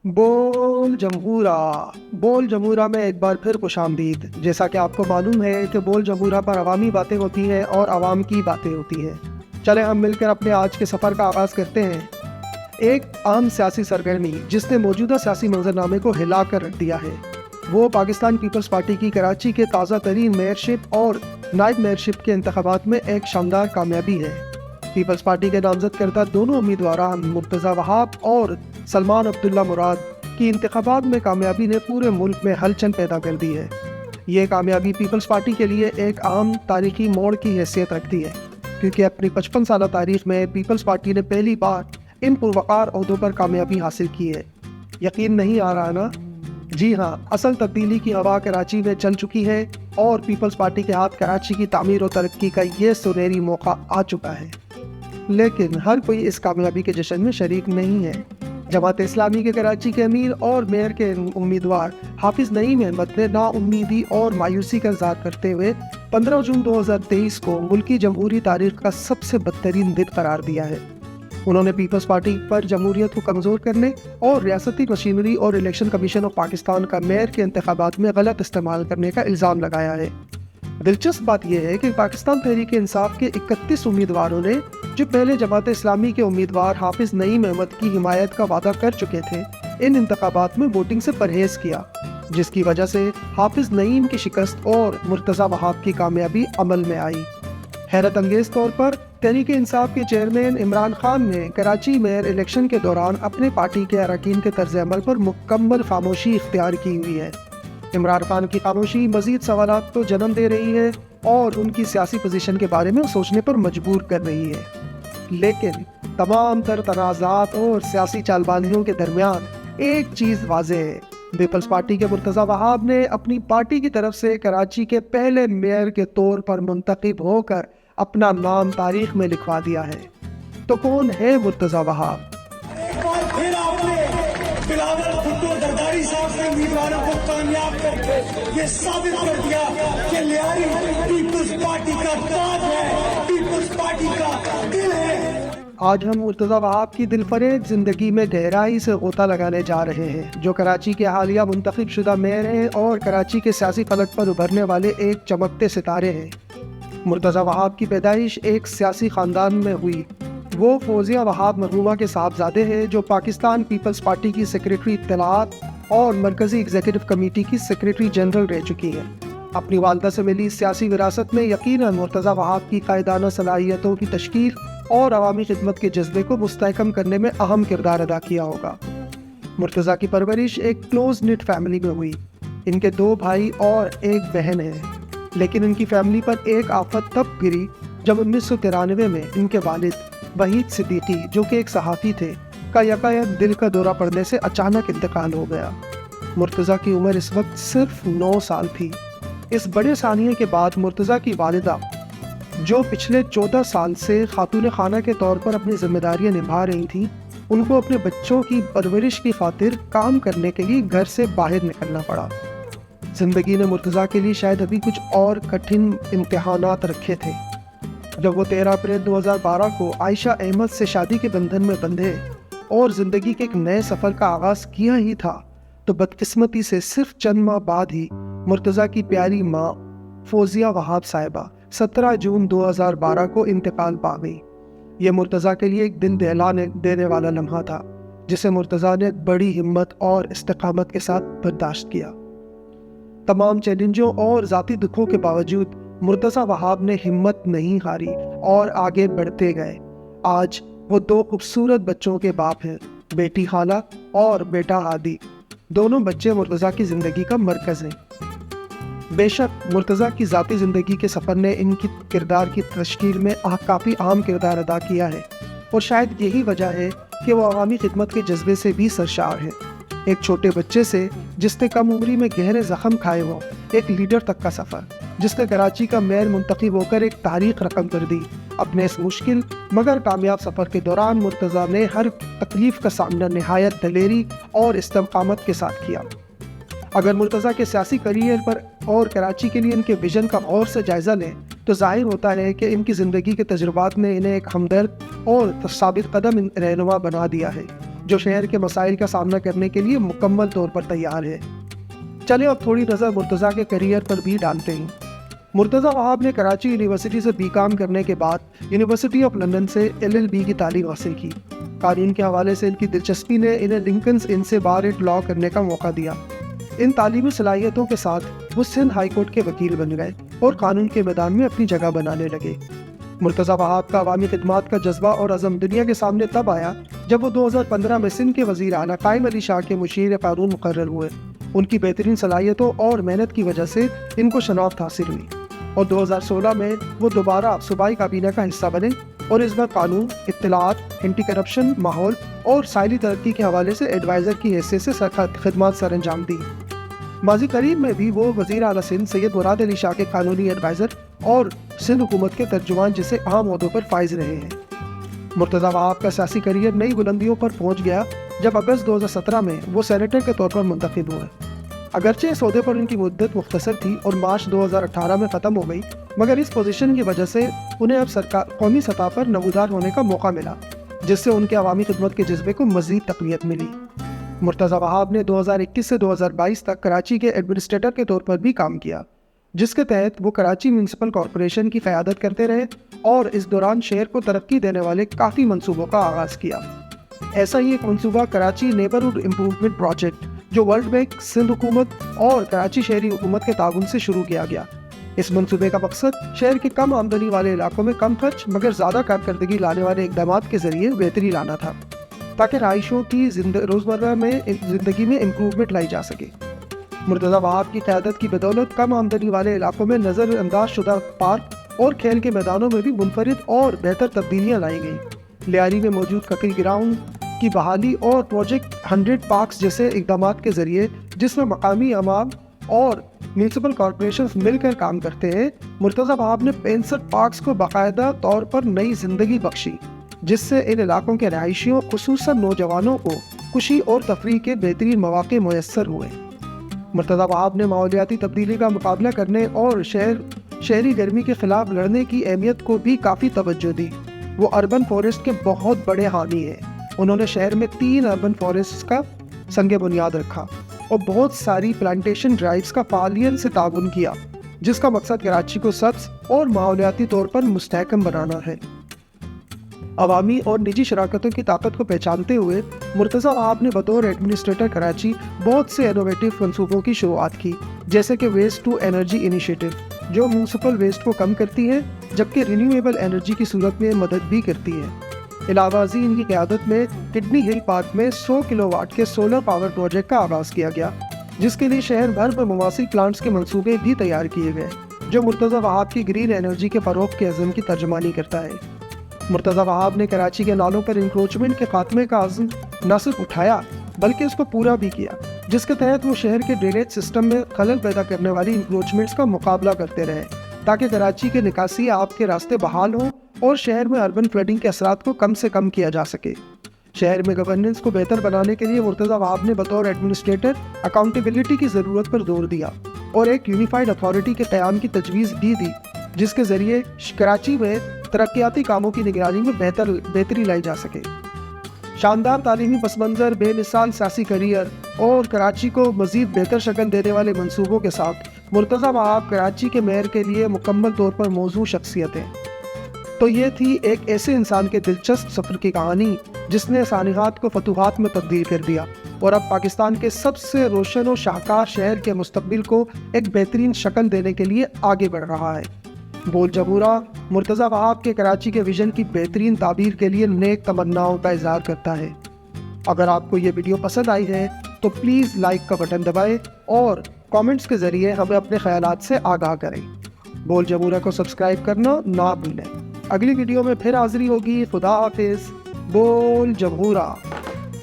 بول جمہورا بول جمہورا میں ایک بار پھر خوش آمدید۔ جیسا کہ آپ کو معلوم ہے کہ بول جمہورا پر عوامی باتیں ہوتی ہیں اور عوام کی باتیں ہوتی ہیں۔ چلیں ہم مل کر اپنے آج کے سفر کا آغاز کرتے ہیں۔ ایک عام سیاسی سرگرمی جس نے موجودہ سیاسی منظرنامے کو ہلا کر رکھ دیا ہے، وہ پاکستان پیپلز پارٹی کی کراچی کے تازہ ترین میئرشپ اور نائب میئرشپ کے انتخابات میں ایک شاندار کامیابی ہے۔ پیپلز پارٹی کے نامزد کردہ دونوں امیدواران مرتضیٰ وہاب اور سلمان عبداللہ مراد کی انتخابات میں کامیابی نے پورے ملک میں ہلچل پیدا کر دی ہے۔ یہ کامیابی پیپلز پارٹی کے لیے ایک عام تاریخی موڑ کی حیثیت رکھتی ہے، کیونکہ اپنی 55 سالہ تاریخ میں پیپلز پارٹی نے پہلی بار ان پروقار عہدوں پر کامیابی حاصل کی ہے۔ یقین نہیں آ رہا نا؟ جی ہاں، اصل تبدیلی کی ہوا کراچی میں چل چکی ہے اور پیپلز پارٹی کے ہاتھ کراچی کی تعمیر و ترقی کا یہ سنہری موقع آ چکا ہے۔ لیکن ہر کوئی اس کامیابی کے جشن میں شریک نہیں ہے۔ جماعت اسلامی کے کراچی کے امیر اور میئر کے امیدوار حافظ نعیم احمد نے نا امیدی اور مایوسی کا اظہار کرتے ہوئے 15 جون 2023 کو ملکی جمہوری تاریخ کا سب سے بدترین دن قرار دیا ہے۔ انہوں نے پیپلز پارٹی پر جمہوریت کو کمزور کرنے اور ریاستی مشینری اور الیکشن کمیشن آف پاکستان کا میئر کے انتخابات میں غلط استعمال کرنے کا الزام لگایا ہے۔ دلچسپ بات یہ ہے کہ پاکستان تحریک انصاف کے 31 امیدواروں نے، جو پہلے جماعت اسلامی کے امیدوار حافظ نعیم احمد کی حمایت کا وعدہ کر چکے تھے، ان انتخابات میں ووٹنگ سے پرہیز کیا، جس کی وجہ سے حافظ نعیم کی شکست اور مرتضیٰ وہاب کی کامیابی عمل میں آئی۔ حیرت انگیز طور پر تحریک انصاف کے چیئرمین عمران خان نے کراچی میئر الیکشن کے دوران اپنے پارٹی کے اراکین کے طرز عمل پر مکمل خاموشی اختیار کی ہوئی ہے۔ عمران خان کی خاموشی مزید سوالات کو جنم دے رہی ہے اور ان کی سیاسی پوزیشن کے بارے میں سوچنے پر مجبور کر رہی ہے۔ لیکن تمام تر تنازعات اور سیاسی چال بازیوں کے درمیان ایک چیز واضح ہے: پیپلز پارٹی کے مرتضیٰ وہاب نے اپنی پارٹی کی طرف سے کراچی کے پہلے میئر کے طور پر منتخب ہو کر اپنا نام تاریخ میں لکھوا دیا ہے۔ تو کون ہے مرتضیٰ وہاب؟ ایک بار پھر آپ نے بلاول بھٹو زرداری صاحب سے امیدواروں کو کامیاب کر کے یہ ثابت کر دیا کہ لیاری پیپلز پارٹی کا تاج ہے، پیپلز پارٹی کا دل ہے۔ آج ہم مرتضیٰ وہاب کی دلفریب زندگی میں گہرائی سے غوطہ لگانے جا رہے ہیں، جو کراچی کے حالیہ منتخب شدہ میئر ہیں اور کراچی کے سیاسی فلک پر ابھرنے والے ایک چمکتے ستارے ہیں۔ مرتضیٰ وہاب کی پیدائش ایک سیاسی خاندان میں ہوئی۔ وہ فوزیہ وہاب مرحومہ کے صاحبزادے ہیں، جو پاکستان پیپلز پارٹی کی سیکریٹری اطلاعات اور مرکزی ایگزیکٹو کمیٹی کی سیکریٹری جنرل رہ چکی ہیں۔ اپنی والدہ سے ملی سیاسی وراثت میں یقیناً مرتضیٰ وہاب کی قائدانہ صلاحیتوں کی تشکیل اور عوامی خدمت کے جذبے کو مستحکم کرنے میں اہم کردار ادا کیا ہوگا۔ مرتضیٰ کی پرورش ایک کلوز نٹ فیملی میں ہوئی۔ ان کے 2 بھائی اور ایک بہن ہے، لیکن ان کی فیملی پر ایک آفت تب گری جب 1993 میں ان کے والد وحید صدیقی، جو کہ ایک صحافی تھے، کا یکایک دل کا دورہ پڑنے سے اچانک انتقال ہو گیا۔ مرتضیٰ کی عمر اس وقت صرف 9 سال تھی۔ اس بڑے سانحے کے بعد مرتضیٰ کی والدہ، جو پچھلے 14 سال سے خاتون خانہ کے طور پر اپنی ذمہ داریاں نبھا رہی تھیں، ان کو اپنے بچوں کی پرورش کی خاطر کام کرنے کے لیے گھر سے باہر نکلنا پڑا۔ زندگی نے مرتضیٰ کے لیے شاید ابھی کچھ اور کٹھن امتحانات رکھے تھے۔ جب وہ 13 اپریل 2012 کو عائشہ احمد سے شادی کے بندھن میں بندھے اور زندگی کے ایک نئے سفر کا آغاز کیا ہی تھا، تو بدقسمتی سے صرف چند ماہ بعد ہی مرتضیٰ کی پیاری ماں فوزیہ وہاب صاحبہ 17 جون 2012 کو انتقال پا گئی۔ یہ مرتضیٰ کے لیے ایک دل دہلا دینے والا لمحہ تھا، جسے مرتضیٰ نے بڑی ہمت اور استقامت کے ساتھ برداشت کیا۔ تمام چیلنجوں اور ذاتی دکھوں کے باوجود مرتضیٰ وہاب نے ہمت نہیں ہاری اور آگے بڑھتے گئے۔ آج وہ 2 خوبصورت بچوں کے باپ ہیں، بیٹی حالہ اور بیٹا ہادی۔ دونوں بچے مرتضیٰ کی زندگی کا مرکز ہیں۔ بے شک مرتضیٰ کی ذاتی زندگی کے سفر نے ان کی کردار کی تشکیل میں کافی اہم کردار ادا کیا ہے، اور شاید یہی وجہ ہے کہ وہ عوامی خدمت کے جذبے سے بھی سرشار ہے۔ ایک چھوٹے بچے سے جس نے کم عمری میں گہرے زخم کھائے ہوں، ایک لیڈر تک کا سفر جس نے کراچی کا میئر منتخب ہو کر ایک تاریخ رقم کر دی۔ اپنے اس مشکل مگر کامیاب سفر کے دوران مرتضیٰ نے ہر تکلیف کا سامنا نہایت دلیری اور استقامت کے ساتھ کیا۔ اگر مرتضیٰ کے سیاسی کریئر پر اور کراچی کے لیے ان کے ویژن کا غور سے جائزہ لیں تو ظاہر ہوتا ہے کہ ان کی زندگی کے تجربات نے انہیں ایک ہمدرد اور ثابت قدم رہنما بنا دیا ہے، جو شہر کے مسائل کا سامنا کرنے کے لیے مکمل طور پر تیار ہے۔ چلیں اب تھوڑی نظر مرتضیٰ کے کیریئر پر بھی ڈالتے ہیں۔ مرتضیٰ وہاب نے کراچی یونیورسٹی سے B.Com کرنے کے بعد یونیورسٹی آف لندن سے LLB کی تعلیم حاصل کی۔ قانون کے حوالے سے ان کی دلچسپی نے انہیں لنکنز ان سے بار ایٹ لا کرنے کا موقع دیا۔ ان تعلیمی صلاحیتوں کے ساتھ وہ سندھ ہائی کورٹ کے وکیل بن گئے اور قانون کے میدان میں اپنی جگہ بنانے لگے۔ مرتضیٰ وہاب کا عوامی خدمات کا جذبہ اور عزم دنیا کے سامنے تب آیا جب وہ 2015 میں سندھ کے وزیر اعلیٰ قائم علی شاہ کے مشیر قانون مقرر ہوئے۔ ان کی بہترین صلاحیتوں اور محنت کی وجہ سے ان کو شناخت حاصل ہوئی اور 2016 میں وہ دوبارہ صوبائی کابینہ کا حصہ بنے اور اس بار قانون، اطلاعات، اینٹی کرپشن، ماحول اور ساحلی ترقی کے حوالے سے ایڈوائزر کی حیثیت سے خدمات سر انجام دی۔ ماضی قریب میں بھی وہ وزیر اعلیٰ سندھ سید مراد علی شاہ کے قانونی ایڈوائزر اور سندھ حکومت کے ترجمان جیسے اہم عہدوں پر فائز رہے ہیں۔ مرتضیٰ وہاب کا سیاسی کیریئر نئی بلندیوں پر پہنچ گیا جب اگست 2017 میں وہ سینیٹر کے طور پر منتخب ہوئے۔ اگرچہ اس عہدے پر ان کی مدت مختصر تھی اور مارچ 2018 میں ختم ہو گئی، مگر اس پوزیشن کی وجہ سے انہیں اب قومی سطح پر نمودار ہونے کا موقع ملا، جس سے ان کے عوامی خدمت کے جذبے کو مزید تقویت ملی۔ مرتضیٰ وہاب نے 2021 سے 2022 تک کراچی کے ایڈمنسٹریٹر کے طور پر بھی کام کیا، جس کے تحت وہ کراچی میونسپل کارپوریشن کی قیادت کرتے رہے اور اس دوران شہر کو ترقی دینے والے کافی منصوبوں کا آغاز کیا۔ ایسا ہی ایک منصوبہ کراچی نیبرہڈ امپروومنٹ پروجیکٹ جو ورلڈ بینک، سندھ حکومت اور کراچی شہری حکومت کے تعاون سے شروع کیا گیا۔ اس منصوبے کا مقصد شہر کے کم آمدنی والے علاقوں میں کم خرچ مگر زیادہ کارکردگی لانے والے اقدامات کے ذریعے بہتری لانا تھا، تاکہ رہائشیوں کی روزمرہ میں زندگی میں امپروومنٹ لائی جا سکے۔ مرتضیٰ وہاب کی قیادت کی بدولت کم آمدنی والے علاقوں میں نظر انداز شدہ پارک اور کھیل کے میدانوں میں بھی منفرد اور بہتر تبدیلیاں لائی گئیں۔ لیاری میں موجود کرکٹ گراؤنڈ کی بحالی اور پروجیکٹ 100 پارکس جیسے اقدامات کے ذریعے، جس میں مقامی عوام اور میونسپل کارپوریشنز مل کر کام کرتے ہیں، مرتضیٰ وہاب نے 65 پارکس کو باقاعدہ طور پر نئی زندگی بخشی، جس سے ان علاقوں کے رہائشیوں خصوصاً نوجوانوں کو خوشی اور تفریح کے بہترین مواقع میسر ہوئے۔ مرتضیٰ وہاب نے ماحولیاتی تبدیلی کا مقابلہ کرنے اور شہری گرمی کے خلاف لڑنے کی اہمیت کو بھی کافی توجہ دی۔ وہ اربن فارسٹ کے بہت بڑے حامی ہیں۔ انہوں نے شہر میں 3 اربن فارسٹ کا سنگ بنیاد رکھا اور بہت ساری پلانٹیشن ڈرائیوز کا فعالیت سے تعاون کیا، جس کا مقصد کراچی کو سبز اور ماحولیاتی طور پر مستحکم بنانا ہے۔ عوامی اور نجی شراکتوں کی طاقت کو پہچانتے ہوئے مرتضیٰ وہاب نے بطور ایڈمنسٹریٹر کراچی بہت سے انوویٹو منصوبوں کی شروعات کی، جیسے کہ ویسٹ ٹو انرجی انیشیٹو جو میونسپل ویسٹ کو کم کرتی ہے جبکہ رینیویبل انرجی کی صورت میں مدد بھی کرتی ہے۔ علاوہ ازیں ان کی قیادت میں کڈنی ہل پارک میں 100 کلو واٹ کے سولر پاور پروجیکٹ کا آغاز کیا گیا، جس کے لیے شہر بھر میں مواصل پلانٹس کے منصوبے بھی تیار کیے گئے، جو مرتضیٰ وہاب کی گرین انرجی کے فروغ کے عزم کی ترجمانی کرتا ہے۔ مرتضیٰ وہاب نے کراچی کے نالوں پر انکروچمنٹ کے خاتمے کا عزم نہ صرف اٹھایا بلکہ اس کو پورا بھی کیا، جس کے تحت وہ شہر کے ڈرینیج سسٹم میں خلل پیدا کرنے والی انکروچمنٹس کا مقابلہ کرتے رہے، تاکہ کراچی کے نکاسی آب کے راستے بحال ہوں اور شہر میں اربن فلڈنگ کے اثرات کو کم سے کم کیا جا سکے۔ شہر میں گورننس کو بہتر بنانے کے لیے مرتضیٰ وہاب نے بطور ایڈمنسٹریٹر اکاؤنٹیبلٹی کی ضرورت پر زور دیا اور ایک یونیفائڈ اتھارٹی کے قیام کی تجویز بھی دی، جس کے ذریعے کراچی میں ترقیاتی کاموں کی نگرانی میں بہتری لائی جا سکے۔ شاندار تعلیمی پس منظر، بے مثال سیاسی کیریئر اور کراچی کو مزید بہتر شکل دینے والے منصوبوں کے ساتھ مرتضیٰ وہاب کراچی کے میئر کے لیے مکمل طور پر موزوں شخصیت ہے۔ تو یہ تھی ایک ایسے انسان کے دلچسپ سفر کی کہانی جس نے سانحات کو فتوحات میں تبدیل کر دیا اور اب پاکستان کے سب سے روشن و شاہکار شہر کے مستقبل کو ایک بہترین شکل دینے کے لیے آگے بڑھ رہا ہے۔ بول جمہورہ مرتضیٰ وہاب کے کراچی کے ویژن کی بہترین تعبیر کے لیے نیک تمناؤں کا اظہار کرتا ہے۔ اگر آپ کو یہ ویڈیو پسند آئی ہے تو پلیز لائک کا بٹن دبائیں اور کامنٹس کے ذریعے ہمیں اپنے خیالات سے آگاہ کریں۔ بول جمہورہ کو سبسکرائب کرنا نہ بھولیں۔ اگلی ویڈیو میں پھر حاضری ہوگی۔ خدا حافظ۔ بول جمہورہ۔